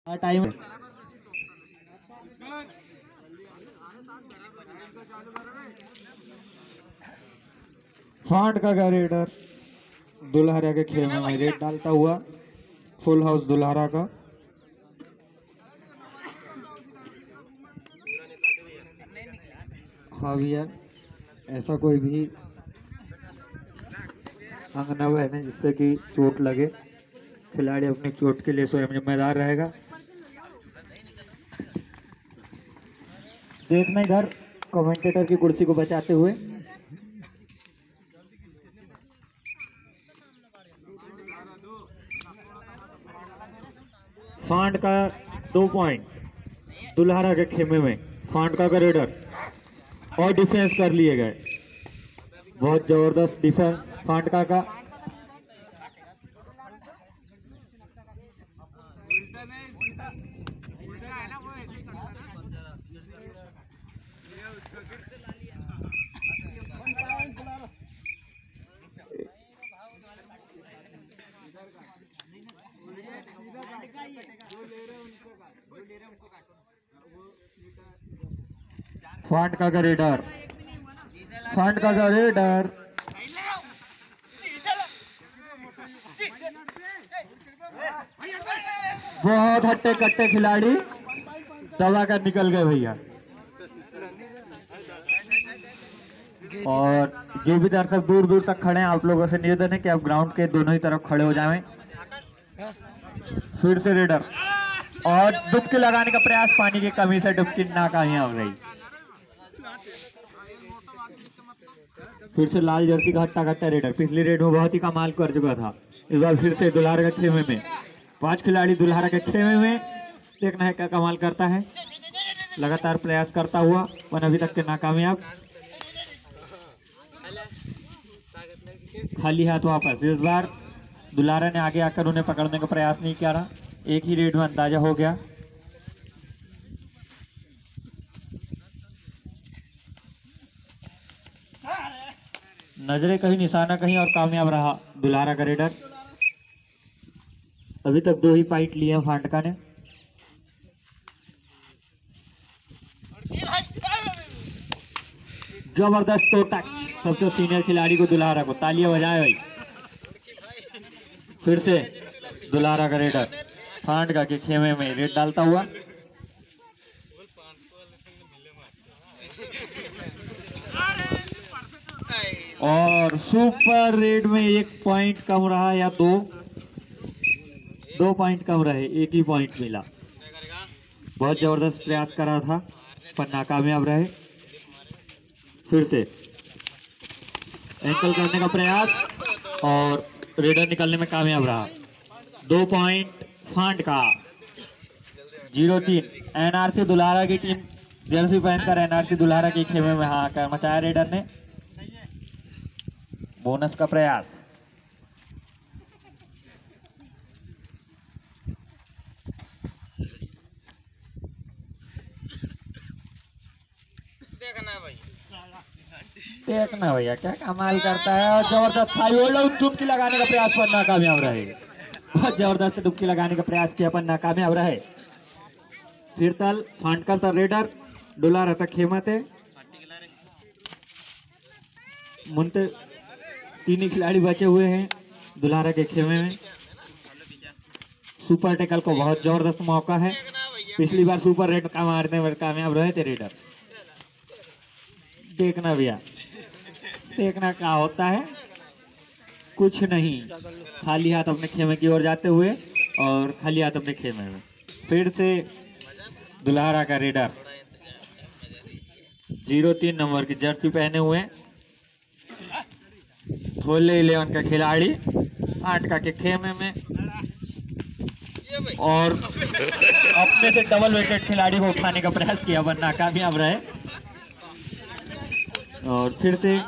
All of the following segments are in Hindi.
टाइम फांट का रेडर दुल्हरा के खेमे में रेड डालता हुआ फुल हाउस दुल्हरा का। हाँ भैया, ऐसा कोई भी अंग न बहने जिससे कि चोट लगे, खिलाड़ी अपनी चोट के लिए स्वयं जिम्मेदार रहेगा। देखना इधर कमेंटेटर की कुर्सी को बचाते हुए। फांट का 2 पॉइंट दुल्हरा के खेमे में। फांट का रेडर और डिफेंस कर लिए गए। बहुत जबरदस्त डिफेंस फांट का। फांट का रेडर, फांट का रेडर बहुत हट्टे कट्टे खिलाड़ी दबा कर निकल गए भैया। और जो भी दर्शक दूर दूर तक खड़े हैं, आप लोगों से निवेदन है कि आप ग्राउंड के दोनों ही तरफ खड़े हो जाएं। फिर से रेडर और डुबकी लगाने का प्रयास, पानी की कमी से डुबकी नाकामयाब हो गई। फिर से लाल जर्सी का हट्टा कट्टा रेडर पिछली रेड में बहुत ही कमाल कर चुका था। इस बार फिर से दुल्हरा के खेमे में 5 खिलाड़ी दुल्हरा के खेमे में। देखना है क्या कमाल करता है। लगातार प्रयास करता हुआ पर अभी तक के नाकामयाब। खाली हाथ वापस। इस बार दुल्हरा ने आगे आकर उन्हें पकड़ने का प्रयास नहीं किया। एक ही रेड में अंदाजा हो गया। नजरें कहीं निशाना कहीं और कामयाब रहा दुल्हरा का रेडर। अभी तक 2 ही पॉइंट लिए फांटका ने। जबरदस्त टोटक सबसे सीनियर खिलाड़ी को दुल्हरा को तालियां बजाए भाई। फिर से दुल्हरा का रेडर फांटका के खेमे में रेड डालता हुआ। और सुपर रेड में 1 पॉइंट कम रहा या 2 पॉइंट कम रहे, 1 ही पॉइंट मिला। बहुत जबरदस्त प्रयास करा था पर नाकामयाब रहे। फिर से एंकल करने का प्रयास और रेडर निकलने में कामयाब रहा। 2 पॉइंट फांट का। 0-3 एनआरसी दुल्हरा की टीम जर्सी पहनकर एनआरसी दुल्हरा की खेमे में हाहाकार मचाया रेडर ने। बोनस का प्रयास। देखना भैया क्या कमाल करता है। और जबरदस्त हाई होल्ड डुबकी लगाने का प्रयास पर नाकामयाब रहे। बहुत जबरदस्त डुबकी लगाने का प्रयास किया पर नाकामयाब रहे। फिर तल फांटकर तल रेडर दुल्हरा तक खेमते मुनते 3 ही खिलाड़ी बचे हुए हैं दुल्हरा के खेमे में। सुपर टेकल को बहुत जबरदस्त मौका है। पिछली बार सुपर रेड का मारने में कामयाब रहे थे रेडर। देखना भैया, देखना क्या होता है। कुछ नहीं, खाली हाथ अपने खेमे की ओर जाते हुए और खाली हाथ अपने खेमे में। फिर से दुल्हरा का रेडर 0-3 नंबर की जर्सी पहने हुए थोले 11 का खिलाड़ी फांटका के खेमे में। और अपने से डबल वेटेड खिलाड़ी को उठाने का प्रयास किया पर नाकामयाब रहे। और फिर से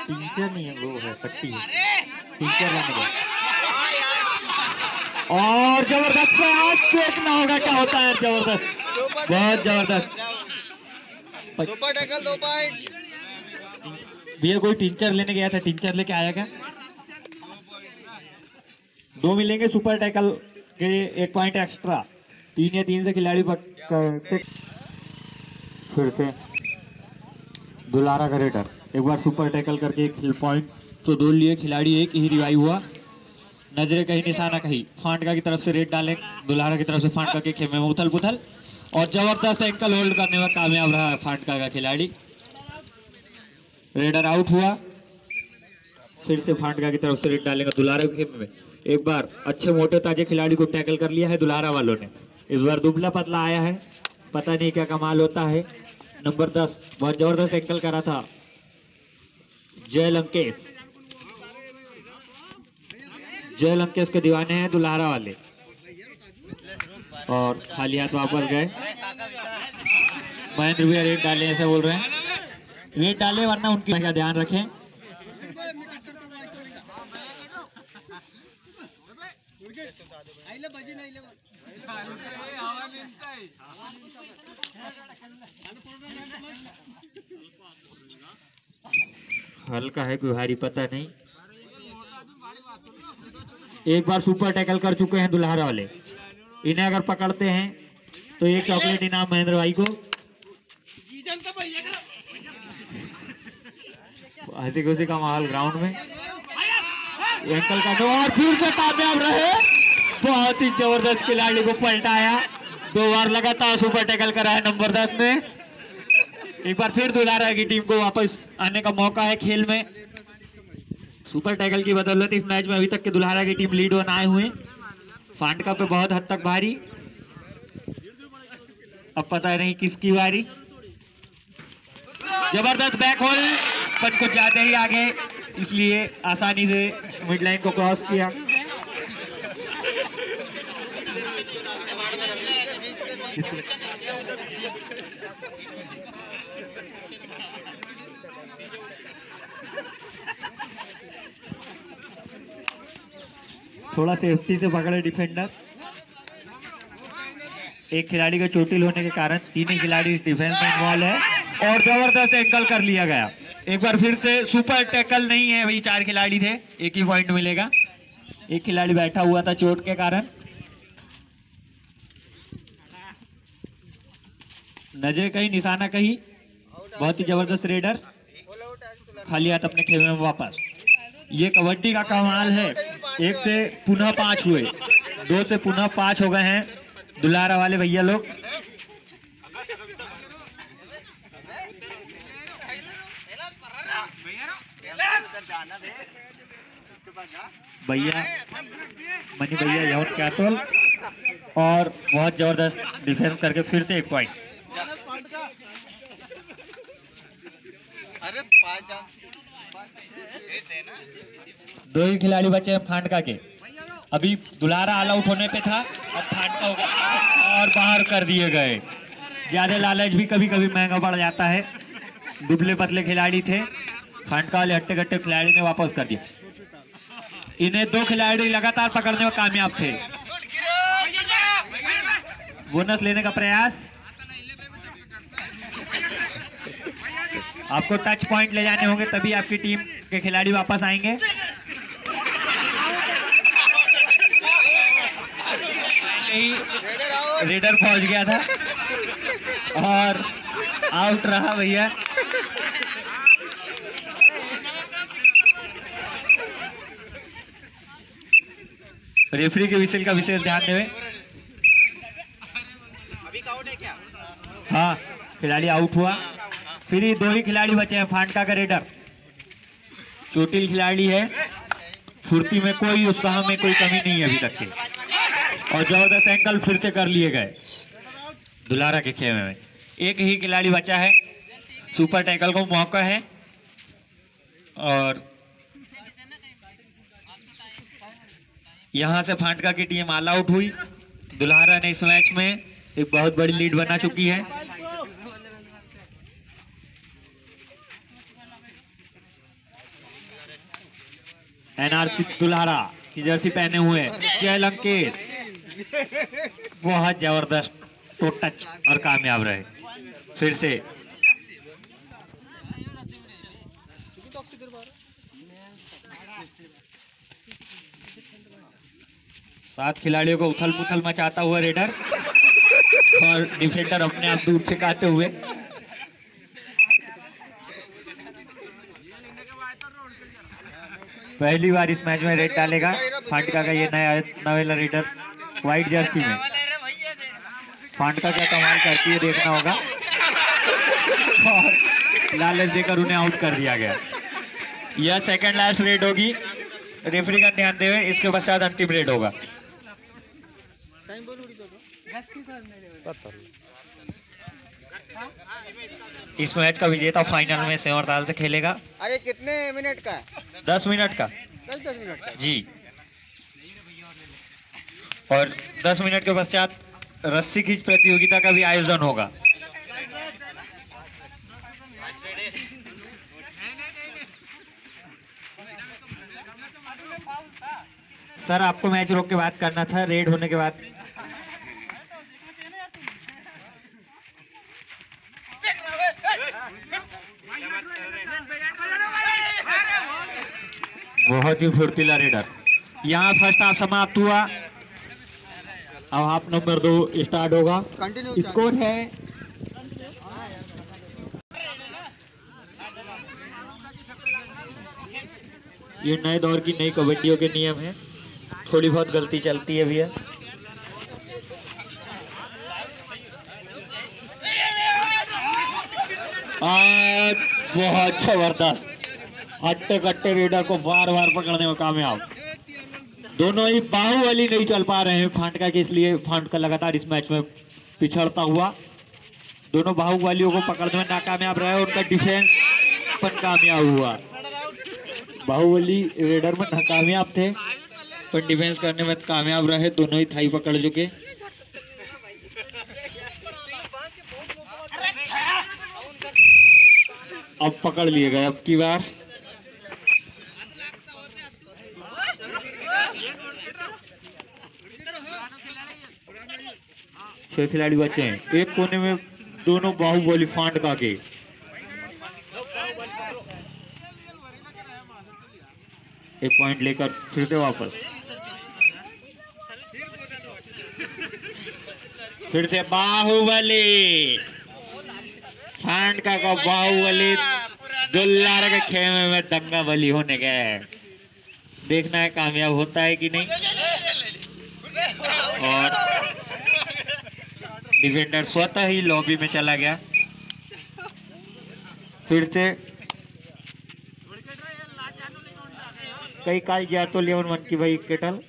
टीचर नहीं है, वो है पट्टी है, टीचर है। और जबरदस्त प्रयास, देखना होगा क्या होता है। जबरदस्त, बहुत जबरदस्त। Super tackle 2 point. भैया कोई टिंचर लेने गया था, टिंचर लेके आया क्या? 2 मिलेंगे सुपर टैकल के 1 पॉइंट एक्स्ट्रा। 3 या 3 से खिलाड़ी फिर से दुलारा का रेडर एक बार सुपर टैकल करके 1 पॉइंट तो दो लिए खिलाड़ी, एक ही रिवाइव हुआ। नजरे कहीं निशाना कहीं, फांटका की तरफ से रेड डाले, दुलारा की तरफ से फांटका के खेमे में उथल पुथल और जबरदस्त एंकल होल्ड करने में कामयाब रहा फांटका का खिलाड़ी। रेडर आउट हुआ। फिर से फांटका की तरफ से रेड डालेगा दुलारा के खेमे में। एक बार अच्छे मोटे ताजे खिलाड़ी को टैकल कर लिया है दुलारा वालों ने। इस बार दुबला पतला आया है, पता नहीं क्या कमाल होता है। नंबर 10 बहुत जबरदस्त एंकल करा था जय लंकेश। जय लंकेश के दीवाने हैं दुल्हारा वाले और खाली हाथ वापस गए। महेंद्र भैया रेड डाले ऐसे बोल रहे हैं, रेड डाले वरना उनकी का ध्यान रखें। हल्का है कोई भारी पता नहीं। एक बार सुपर टैकल कर चुके हैं दुल्हारा वाले, इन्हें अगर पकड़ते हैं तो एक चॉकलेट इनाम महेंद्र भाई को। हंसी खुशी का माहौल ग्राउंड में। एंकल का दो और फिर से कामयाब रहे। बहुत ही जबरदस्त खिलाड़ी को पलटाया, 2 बार लगातार सुपर टैकल करा है नंबर 10 ने। एक बार फिर दुल्हारा की टीम को वापस आने का मौका है खेल में। सुपर टैकल की बदौलत इस मैच में अभी तक के दुल्हारा की टीम लीड बनाए हुए। फांटका पे बहुत हद तक भारी, अब पता नहीं किसकी बारी। जबरदस्त बैक होल, पर कुछ ज्यादा ही आगे, इसलिए आसानी से मिड लाइन को क्रॉस किया। थोड़ा सेफ्टी से पकड़े डिफेंडर। एक खिलाड़ी का चोटिल होने के कारण 3 ही खिलाड़ी इस डिफेंस में इन्वॉल्व है और जबरदस्त एंकल कर लिया गया। एक बार फिर से सुपर टैकल नहीं है भाई, 4 खिलाड़ी थे, एक ही पॉइंट मिलेगा। एक खिलाड़ी बैठा हुआ था चोट के कारण। नजर कहीं निशाना कहीं, बहुत ही जबरदस्त रेडर, खाली हाथ अपने खेमे में वापस। ये कबड्डी का कमाल है, 1 से पुनः 5 हुए, 2 से पुनः 5 हो गए हैं दुल्हारा वाले भैया लोग। भैया मनी भैया यौन कैटोल और बहुत जबरदस्त डिफेंस करके फिर से 1 पॉइंट। दो ही खिलाड़ी बचे हैं फांटका के। अभी दुल्हारा ऑल आउट होने पे था, अब फांटका हो गया और बाहर कर दिए गए। ज्यादा लालच भी कभी कभी महंगा पड़ जाता है। दुबले पतले खिलाड़ी थे, फांटका वाले हट्टे कट्टे खिलाड़ी ने वापस कर दिया। इन्हें 2 खिलाड़ी लगातार पकड़ने में कामयाब थे। बोनस लेने का प्रयास, आपको टच पॉइंट ले जाने होंगे तभी आपकी टीम के खिलाड़ी वापस आएंगे। रेडर पहुंच गया था और आउट रहा भैया। रेफरी के विशेष का विशेष ध्यान देवे। अभी आउट है क्या? हाँ, खिलाड़ी आउट हुआ। फिर ही 2 ही खिलाड़ी बचे हैं। फांटका का रेडर चोटिल खिलाड़ी है, फुर्ती में कोई, उत्साह में कोई कमी नहीं है अभी तक के। और जबरदस्त एंकल फिर से कर लिए गए दुल्हारा के खेमे में। 1 ही खिलाड़ी बचा है, सुपर टैकल को मौका है। और यहां से फांटका की टीम ऑल आउट हुई। दुल्हारा ने इस मैच में एक बहुत बड़ी लीड बना चुकी है। एनआरसी दुल्हारा की जर्सी पहने हुए जय लंकेश बहुत जबरदस्त तो टच और कामयाब रहे। फिर से सात खिलाड़ियों को उथल पुथल मचाता हुआ रेडर और डिफेंडर अपने आप दूर फेंकाते हुए। पहली बार इस मैच में रेड डालेगा फांटका का ये नया नवेला रेडर व्हाइट जर्सी में। फांटका क्या कमाल करती है देखना होगा और लालच देकर उन्हें आउट कर दिया गया। यह सेकंड लास्ट रेड होगी, रेफरी का ध्यान देवे, इसके पश्चात अंतिम रेड होगा। इस मैच का विजेता फाइनल में सेवरताल से खेलेगा। अरे कितने मिनट का? 10 मिनट का। 10 मिनट का जी। और 10 मिनट के पश्चात रस्सी खींच प्रतियोगिता का भी आयोजन होगा। सर आपको मैच रोक के बात करना था रेड होने के बाद। बहुत ही फुर्तीला रेडर। यहाँ फर्स्ट हाफ समाप्त हुआ, अब हाफ नंबर 2 स्टार्ट होगा। स्कोर है ये नए दौर की नई कबड्डियों के नियम है, थोड़ी बहुत गलती चलती है भैया। आज बहुत जबरदस्त हट्टे कट्टे रेडर को बार बार पकड़ने में कामयाब। दोनों ही बाहुबली नहीं चल पा रहे हैं फांटका के, इसलिए फांटका लगातार इस मैच में पिछड़ता हुआ। दोनों बाहुबलियों को पकड़ने में नाकामयाब रहे, उनका डिफेंस पर कामयाब हुआ। बाहुबली रेडर में नाकामयाब थे पर डिफेंस करने में कामयाब रहे, दोनों ही थाई पकड़ चुके। अब पकड़ लिए गए अब की बार। छह खिलाड़ी बचे हैं, एक कोने में दोनों बाहुबली फांटका के। एक पॉइंट लेकर फिर से वापस, फिर से बाहुबली फांटका का बाहुबली दुल्लार के खेमे में दंगा बली होने गए। देखना है कामयाब होता है कि नहीं। और डिफेंडर स्वतः ही लॉबी में चला गया। फिर से कई काल जातो लेवन मन की भाई केटल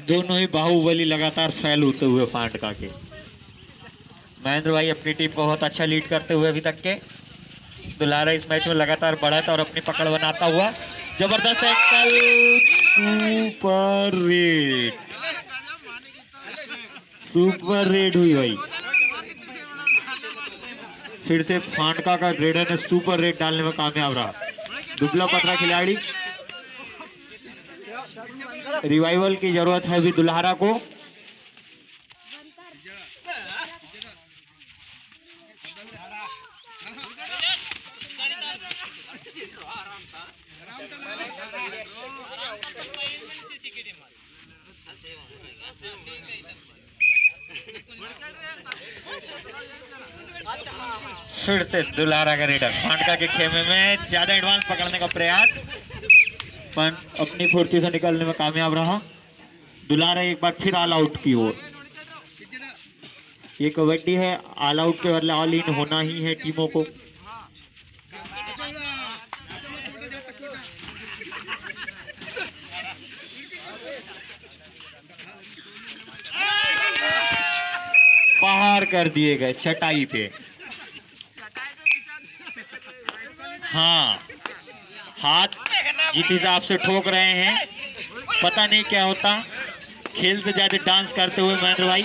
दोनों ही बाहुबली लगातार फैल होते हुए फांटका के। महेंद्र भाई अपनी टीम को बहुत अच्छा लीड करते हुए अभी तक के। दुलारा इस मैच में लगातार बढ़त और अपनी पकड़ बनाता हुआ। जबरदस्त tackle, super raid, super red हुई भाई। फिर से फांटका का रेडर ने सुपर रेड डालने में कामयाब रहा। दुबला पतला खिलाड़ी, रिवाइवल की जरूरत है अभी दुल्हारा को। फिर से दुल्हारा का रेडर फांटका के खेमे में ज्यादा एडवांस पकड़ने का प्रयास, पर अपनी फुर्ती से निकलने में कामयाब रहा। दुल्हारा एक बार फिर ऑल आउट की ओर। ये कबड्डी है, ऑल आउट के बदले ऑल इन होना ही है टीमों को। बाहर कर दिए गए चटाई पे। हाँ, हाथ जिस हिसाब से ठोक रहे हैं पता नहीं क्या होता। खेल से ज्यादा डांस करते हुए महेंद्र भाई।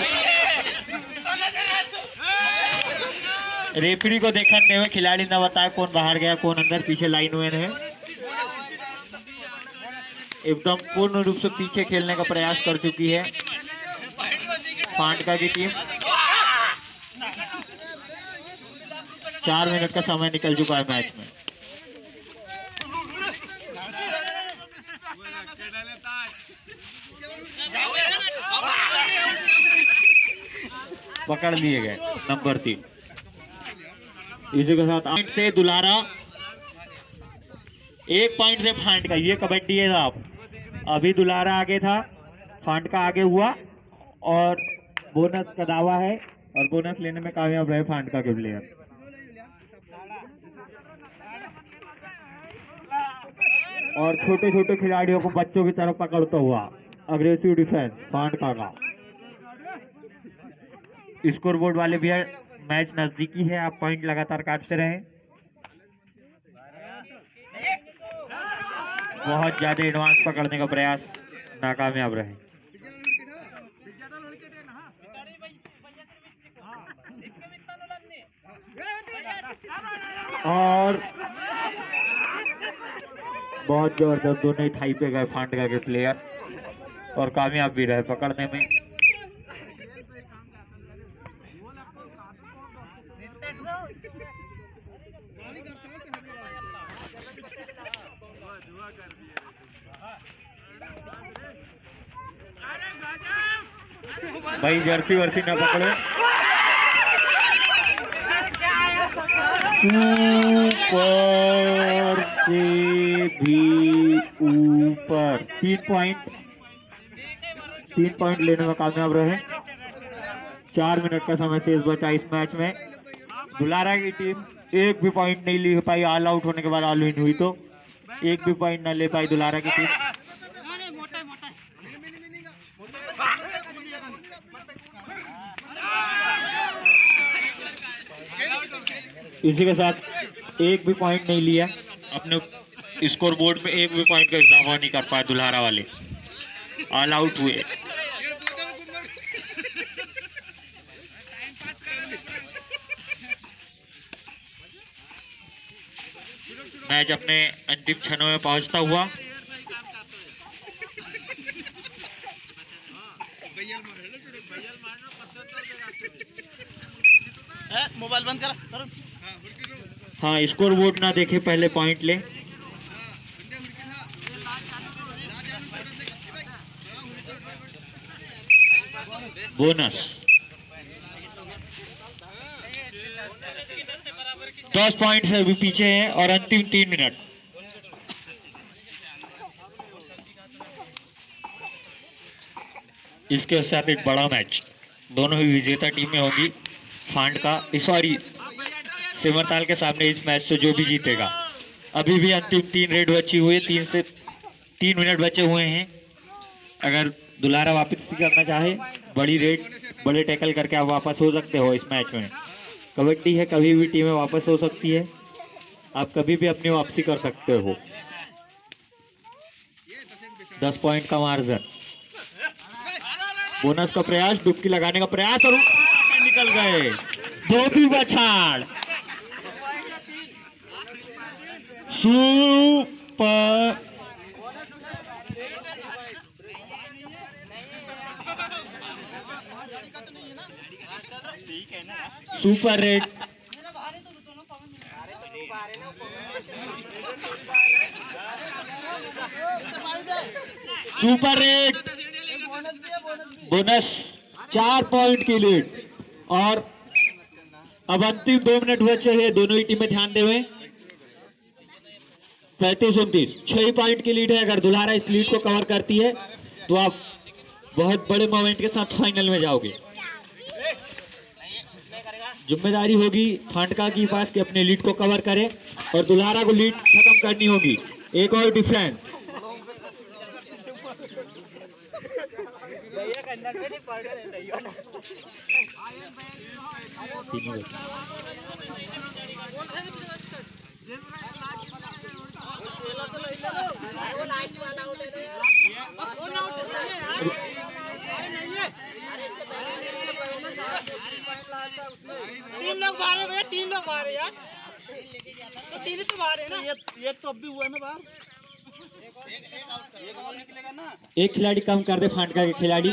रेफरी को देखने में खिलाड़ी न बताए कौन बाहर गया कौन अंदर, पीछे लाइन में है। एकदम पूर्ण रूप से पीछे खेलने का प्रयास कर चुकी है फांटका की टीम। 4 मिनट का समय निकल चुका है मैच में। पकड़ लिए गए नंबर 3। इसी के साथ पॉइंट से दुलारा, 1 पॉइंट से फांटका। ये कबड्डी है साहब। अभी दुलारा आगे था, फांटका आगे हुआ और बोनस का दावा है और बोनस लेने में कामयाब रहे फांटका के प्लेयर। और छोटे छोटे खिलाड़ियों को बच्चों की तरफ पकड़ता हुआ अग्रेसिव डिफेंस फांटका का। स्कोर बोर्ड वाले भी मैच नजदीकी है, आप पॉइंट लगातार काटते रहें। बहुत ज्यादा एडवांस पकड़ने का प्रयास नाकामयाब रहे। और बहुत जबरदस्त दोनों ही थाई पे गए फांटका के प्लेयर और कामयाब भी रहे पकड़ने में। भाई जर्सी वर्सी ना पकड़ो। ऊपर से भी ऊपर 3 पॉइंट लेने में कामयाब रहे। 4 मिनट का समय शेष बचा इस मैच में। दुलारा की टीम एक भी पॉइंट नहीं ले पाई। ऑल आउट होने के बाद ऑल विन हुई तो एक भी पॉइंट न ले पाई दुलारा की टीम। इसी के साथ एक भी पॉइंट नहीं लिया अपने स्कोर बोर्ड में, एक भी पॉइंट का इजाफा नहीं कर पाए दुल्हारा वाले, ऑल आउट हुए। मैच अपने अंतिम क्षणों में पहुंचता हुआ मोबाइल बंद कर। हाँ, स्कोर बोर्ड ना देखे पहले पॉइंट ले। बोनस 10 पॉइंट से अभी पीछे हैं और अंतिम 3 मिनट। इसके साथ एक बड़ा मैच, दोनों ही विजेता टीमें होंगी। फांटका सॉरी सिमरताल के सामने इस मैच से जो भी जीतेगा। अभी भी अंतिम 3 रेड बची हुई है, 3 मिनट बचे हुए हैं। अगर दुलारा वापस करना चाहे बड़ी रेड, बड़े टैकल करके आप वापस हो सकते हो इस मैच में। कबड्डी है, कभी भी टीमें वापस हो सकती है, आप कभी भी अपनी वापसी कर सकते हो। 10 पॉइंट का मार्जिन। बोनस का प्रयास, डुबकी लगाने का प्रयास और निकल गए। धोबी बछाड़ super super raid. Super raid bonus 4 point की लीड। और अब अंतिम 2 मिनट बचे हैं, दोनों ही टीमें ध्यान देवे। 35-29 6 पॉइंट की लीड है। अगर दुल्हारा इस लीड को कवर करती है तो आप बहुत बड़े मोमेंट के साथ फाइनल में जाओगे। जिम्मेदारी होगी फांटका की पास कि अपने लीड को कवर करे और दुल्हारा को लीड खत्म करनी होगी। एक और डिफेंस। तीन लोग बाहर है भैया, 3 लोग बाहर है यार। तो 3 ही तो बाहर है ना। ये तो अब भी हुआ ना बाहर। एक खिलाड़ी कम कर दे, फाटका के खिलाड़ी।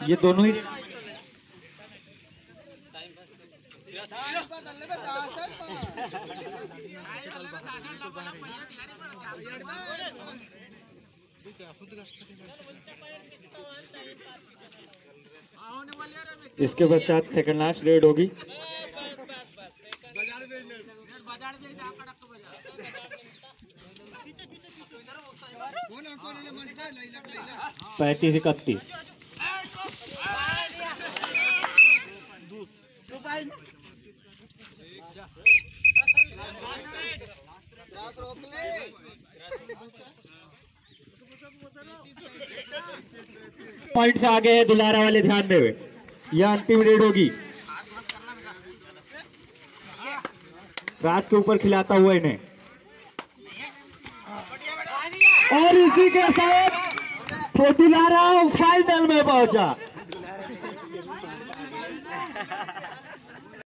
ये दोनों ही इसके पश्चात सेकंड लास्ट रेड होगी। पैंतीस 31। पॉइंट से आगे है दुलारा वाले, ध्यान देवे, यह अंतिम रेड होगी। रास के ऊपर खिलाता हुआ इन्हें, और इसी के साथ दुलारा फाइनल में पहुंचा।